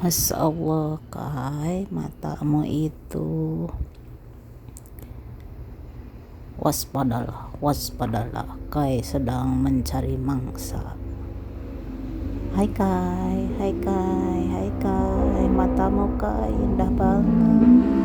Masya Allah, Kai, matamu itu waspadalah, waspadalah, Kai sedang mencari mangsa. Hai Kai, hai Kai, hai Kai, matamu Kai indah banget.